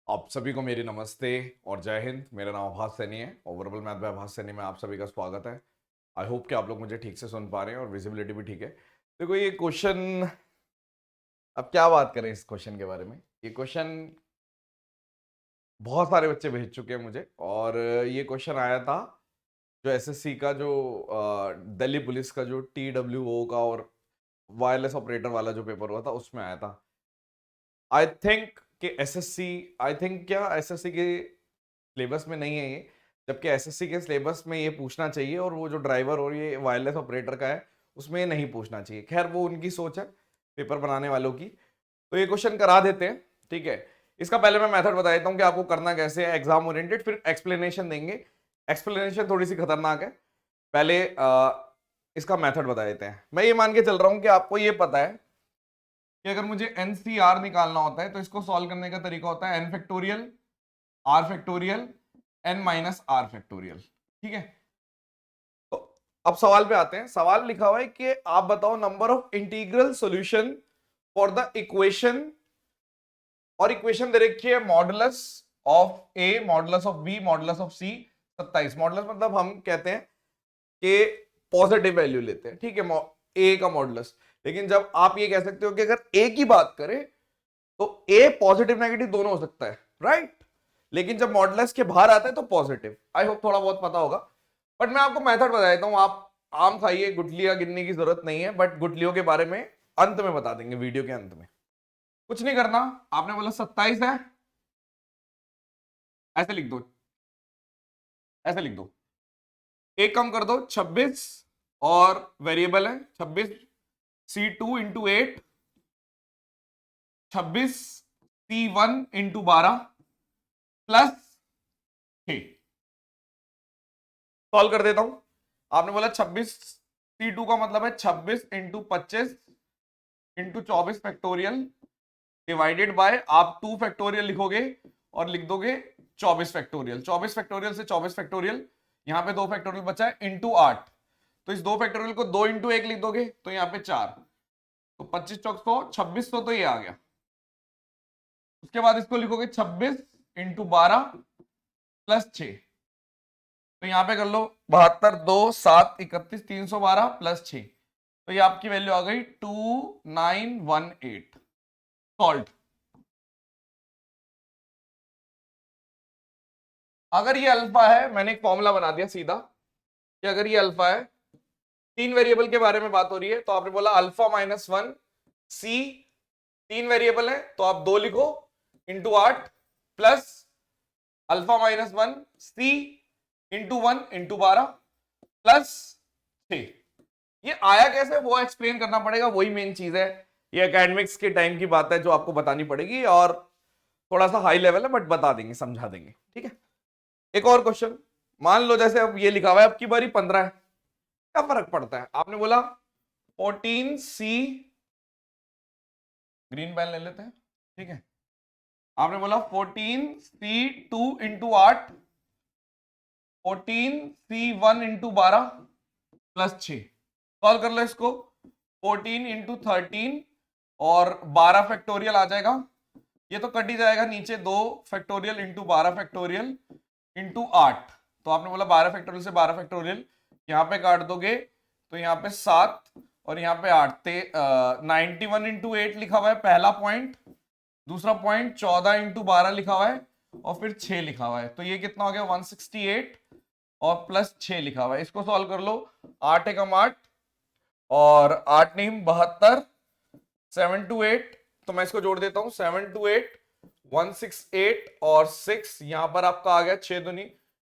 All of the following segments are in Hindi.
आप सभी को मेरी नमस्ते और जय हिंद। मेरा नाम आभास सैनी है। ओवरऑल मैथ बाय आभास सैनी में आप सभी का स्वागत है। आई होप कि आप लोग मुझे ठीक से सुन पा रहे हैं और विजिबिलिटी भी ठीक है। देखो ये क्वेश्चन, अब क्या बात करें इस क्वेश्चन के बारे में। ये क्वेश्चन बहुत सारे बच्चे भेज चुके हैं मुझे, और ये क्वेश्चन आया था जो एसएससी का, जो दिल्ली पुलिस का जो TWO का और वायरलेस ऑपरेटर वाला जो पेपर हुआ था उसमें आया था। आई थिंक कि एसएससी, आई थिंक क्या एसएससी के सिलेबस में नहीं है ये, जबकि एसएससी के सिलेबस में ये पूछना चाहिए, और वो जो ड्राइवर और ये वायरलेस ऑपरेटर का है उसमें ये नहीं पूछना चाहिए। खैर वो उनकी सोच है पेपर बनाने वालों की। तो ये क्वेश्चन करा देते हैं, ठीक है। इसका पहले मैं मेथड बता देता हूँ कि आपको करना कैसे है, एग्जाम ओरिएंटेड, फिर एक्सप्लेनेशन देंगे। एक्सप्लेनेशन थोड़ी सी खतरनाक है। पहले इसका मेथड बता देते हैं। मैं ये मान के चल रहा हूँ कि आपको ये पता है कि अगर मुझे NCR निकालना होता है तो इसको सॉल्व करने का तरीका होता है n factorial, r factorial, n minus r factorial. ठीक है, तो अब सवाल पे आते हैं। सवाल लिखा हुआ है कि आप बताओ number of integral solution for the equation, और इक्वेशन दे रखी है modulus of a, modulus of b, modulus of c 27। Modulus मतलब हम कहते हैं कि पॉजिटिव वैल्यू लेते हैं, ठीक है, a का मॉडुलस। लेकिन जब आप ये कह सकते हो कि अगर a की बात करें तो a पॉजिटिव नेगेटिव दोनों हो सकता है, राइट। लेकिन जब मॉडुलस के बाहर आता है तो पॉजिटिव। आई होप थोड़ा बहुत पता होगा, बट मैं आपको मेथड बता देता हूं। आप आम खाइए, गुठलियां गिनने की जरूरत नहीं है, बट गुठलियों के बारे में अंत में बता देंगे, वीडियो के अंत में। कुछ नहीं करना, आपने बोला 27 है, ऐसे लिख दो, ऐसे लिख दो। एक कम कर दो 26, और वेरिएबल है 26, C2 into 8, 26 C1 into 12 plus 6। Solve कर देता हूं। आपने बोला 26 C2 का मतलब है 26 into 25 into 24 factorial divided by, आप 2 फैक्टोरियल लिखोगे और लिख दोगे 24 फैक्टोरियल। 24 फैक्टोरियल से 24 फैक्टोरियल, यहां पे 2 फैक्टोरियल बचा है, इंटू 8। तो इस 2 फैक्टोरियल को 2 इंटू 1 लिख दोगे तो यहां पे 4, तो 25 चौक 100, 2600 तो ये आ गया। उसके बाद इसको लिखोगे 26 इंटू 12 प्लस 6, तो यहां पे कर लो 72, 2, 7, 31, 312 प्लस 6, तो ये आपकी वैल्यू आ गई 2918। सॉल्व। अगर ये अल्फा है, मैंने एक फॉर्मूला बना दिया सीधा कि अगर ये अल्फा है, 3 वेरिएबल के बारे में बात हो रही है, तो आपने बोला अल्फा माइनस 1 सी, 3 वेरिएबल है तो आप 2 लिखो इंटू 8 प्लस अल्फा माइनस 1 सी इंटू 1 इंटू 12 प्लस 6। ये आया कैसे वो एक्सप्लेन करना पड़ेगा, वही मेन चीज है। ये एकेडमिक्स के टाइम की बात है जो आपको बतानी पड़ेगी, और थोड़ा सा हाई लेवल है बट बता देंगे, समझा देंगे, ठीक है। एक और क्वेश्चन, मान लो जैसे अब ये लिखा हुआ है, अब की बारी 15 है, क्या फर्क पड़ता है। आपने बोला 14C, ग्रीन पेन ले लेते हैं, ठीक है। आपने बोला 14C2 into 8, 14C1 into 12 plus 6। Solve कर लो इसको, 14 इंटू 13 और 12 फैक्टोरियल आ जाएगा। ये तो कट ही जाएगा, नीचे 2 फैक्टोरियल इंटू 12 फैक्टोरियल इंटू 8, तो आपने बोला 12 फैक्टोरियल से 12 फैक्टोरियल, यहां पे काट दोगे तो यहाँ पे 7 और यहाँ पे 8, 91 इंटू 8 लिखा हुआ है पहला पॉइंट, दूसरा पॉइंट 14 इंटू 12 लिखा हुआ है, और फिर 6 लिखा हुआ है, तो ये कितना हो गया 168 और प्लस 6 लिखा हुआ है। इसको सॉल्व कर लो, 8 एकम 8 और 8 नहीं 72, 7 टू 8, तो मैं इसको जोड़ देता हूं, 7 टू 8 168 और 6, यहां पर आपका आ गया 6 दूनी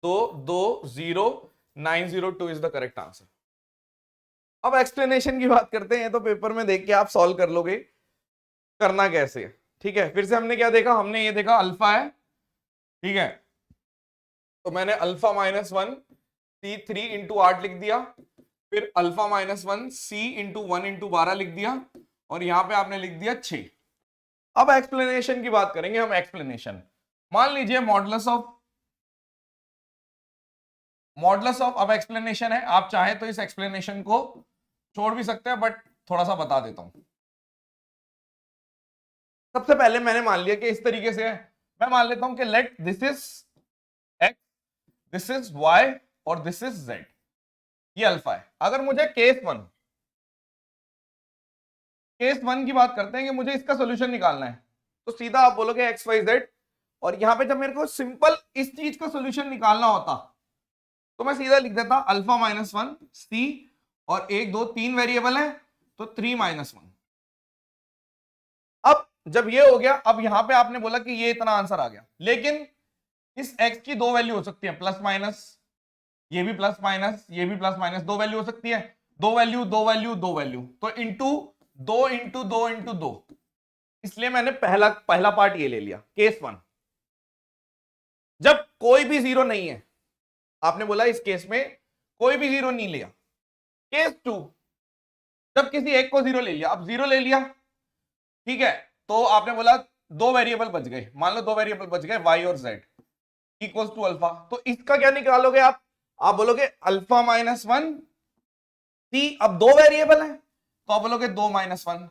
2, 2 0, 902 इज द करेक्ट आंसर। अब एक्सप्लेनेशन की बात करते हैं, तो पेपर में देख के आप सॉल्व कर लोगे करना कैसे है, ठीक है। फिर से हमने क्या देखा, हमने ये देखा अल्फा है, ठीक है, तो मैंने अल्फा माइनस 1 C3 इंटू 8 लिख दिया, फिर alpha minus 1 C into 1 into 12 लिख दिया, और यहां पे आपने लिख दिया 6। अब एक्सप्लेनेशन की बात करेंगे हम। एक्सप्लेनेशन, मान लीजिए मॉडुलस ऑफ अब एक्सप्लेनेशन है, आप चाहे तो इस एक्सप्लेनेशन को छोड़ भी सकते हैं, बट थोड़ा सा बता देता हूं। सबसे पहले मैंने मान लिया कि इस तरीके से है, मैं मान लेता हूं कि let this is x, this is y और दिस इज जेड, ये अल्फा है। अगर मुझे केस वन की बात करते हैं कि मुझे इसका सोल्यूशन निकालना है, तो सीधा आप बोलोगे एक्स वाई जेड, और यहां पे जब मेरे को सिंपल इस चीज का सोल्यूशन निकालना होता तो मैं सीधा लिख देता अल्फा माइनस वन सी, और एक दो तीन वेरिएबल है तो 3 - 1। अब जब ये हो गया, अब यहां पे आपने बोला कि ये इतना आंसर आ गया, लेकिन इस x की दो वैल्यू हो सकती है, प्लस माइनस, ये भी प्लस माइनस, ये भी प्लस माइनस, दो वैल्यू हो सकती है, दो वैल्यू दो वैल्यू दो वैल्यू, तो इंटू दो इंटू दो इंटू दो, इसलिए मैंने पहला पहला पार्ट ये ले लिया केस वन। जब कोई भी जीरो नहीं है, आपने बोला इस केस में कोई भी जीरो नहीं लिया। केस टू, जब किसी एक को जीरो ले लिया, अब जीरो ले लिया, ठीक है, तो आपने बोला दो वेरिएबल बच गए, मान लो दो वेरिएबल बच गए वाई और जेड इक्वल्स टू अल्फा, तो इसका क्या निकालोगे आप बोलोगे अल्फा माइनस वन सी, अब दो वेरिएबल है तो आप बोलोगे 2 - 1,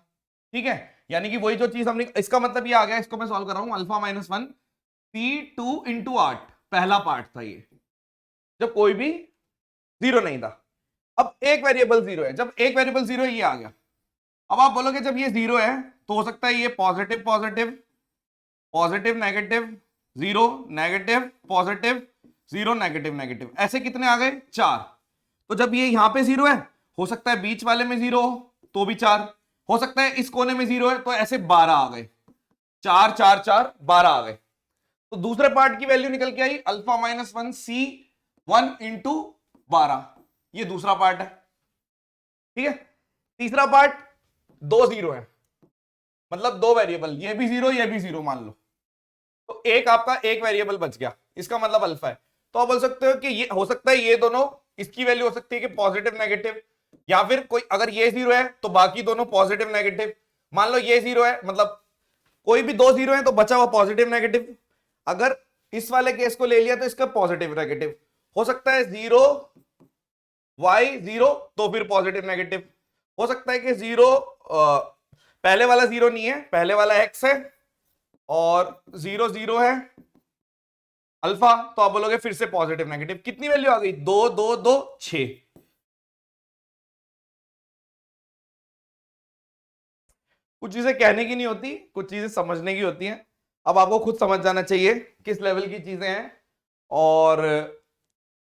ठीक है, यानी कि वही जो चीज हमने, इसका मतलब ये आ गया, इसको मैं सॉल्व कर रहा हूं, अल्फा माइनस वन सी 2 × 8, पहला पार्ट था ये, जब कोई भी जीरो नहीं था। अब एक वेरिएबल जीरो है, जब एक वेरिएबल जीरो है ये आ गया। अब आप बोलोगे जब ये जीरो है तो हो सकता है ये positive positive positive negative zero negative positive zero negative negative, ऐसे कितने आ गए? 4। तो जब ये यहां पे जीरो है, हो सकता है बीच वाले में जीरो हो तो भी 4, हो सकता है इस कोने में जीरो है, तो ऐसे 12 आ गए, 4 4 4 12 आ गए। तो दूसरे पार्ट की वैल्यू निकल के आई अल्फा माइनस वन सी 1 × 12, ये दूसरा पार्ट है, ठीक है। तीसरा पार्ट दो जीरो है, मतलब दो वेरिएबल, ये भी जीरो ये भी जीरो मान लो, तो एक आपका एक वेरिएबल बच गया, इसका मतलब अल्फा है। तो आप बोल सकते हो कि ये हो सकता है ये दोनों, इसकी वैल्यू हो सकती है कि पॉजिटिव नेगेटिव, या फिर कोई अगर ये जीरो है तो बाकी दोनों पॉजिटिव नेगेटिव, मान लो ये जीरो है, मतलब कोई भी दो जीरो है तो बचा हुआ पॉजिटिव नेगेटिव। अगर इस वाले केस को ले लिया तो इसका पॉजिटिव नेगेटिव हो सकता है, जीरो वाई जीरो तो फिर पॉजिटिव नेगेटिव हो सकता है कि जीरो, पहले वाला जीरो नहीं है, पहले वाला एक्स है और जीरो जीरो है अल्फा, तो आप बोलोगे फिर से पॉजिटिव नेगेटिव। कितनी वैल्यू आ गई? 2 2 2 6। कुछ चीजें कहने की नहीं होती, कुछ चीजें समझने की होती हैं। अब आपको खुद समझ जाना चाहिए किस लेवल की चीजें हैं, और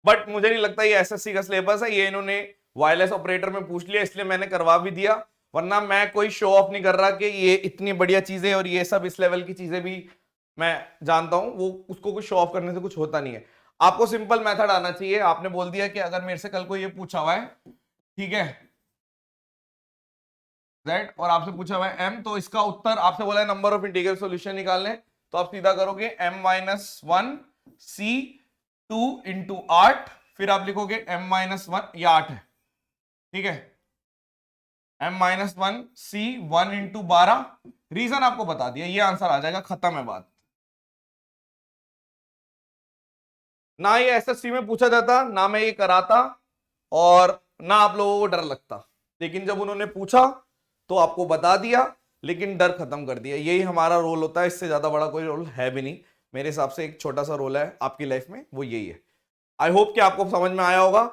बट मुझे नहीं लगता ये एसएससी का सिलेबस है, ये इन्होंने वायरलेस ऑपरेटर में पूछ लिया इसलिए मैंने करवा भी दिया, वरना मैं कोई शो ऑफ नहीं कर रहा कि ये इतनी बढ़िया चीजें और ये सब इस लेवल की चीजें भी मैं जानता हूं, वो उसको कुछ शो ऑफ करने से कुछ होता नहीं है। आपको सिंपल मेथड आना चाहिए। आपने बोल दिया कि अगर मेरे से कल को ये पूछा हुआ है, ठीक है, जेड और आपसे पूछा हुआ है एम, तो इसका उत्तर आपसे बोला है नंबर ऑफ इंटीग्रल सॉल्यूशन निकालने, तो आप सीधा करोगे m-1 c 2 × 8, फिर आप लिखोगे m-1, ये 8 है, ठीक है, m-1 c 1 × 12, रीजन आपको बता दिया, ये आंसर आ जाएगा, खत्म है बात। ना ये एसएससी में पूछा जाता, ना मैं ये कराता, और ना आप लोगों को डर लगता, लेकिन जब उन्होंने पूछा तो आपको बता दिया, लेकिन डर खत्म कर दिया। यही हमारा रोल होता है, इससे ज्यादा बड़ा कोई रोल है भी नहीं मेरे हिसाब से। एक छोटा सा रोल है आपकी लाइफ में, वो यही है। आई होप कि आपको समझ में आया होगा।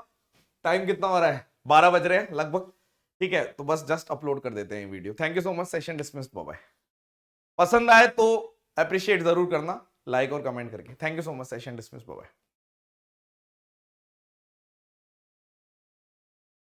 टाइम कितना हो रहा है? 12 बज रहे हैं लगभग, ठीक है, तो बस जस्ट अपलोड कर देते हैं video. Thank you so much, session dismiss, bye bye. पसंद आए तो अप्रिशिएट जरूर करना, लाइक और कमेंट करके। Thank you so much, session dismiss, bye bye.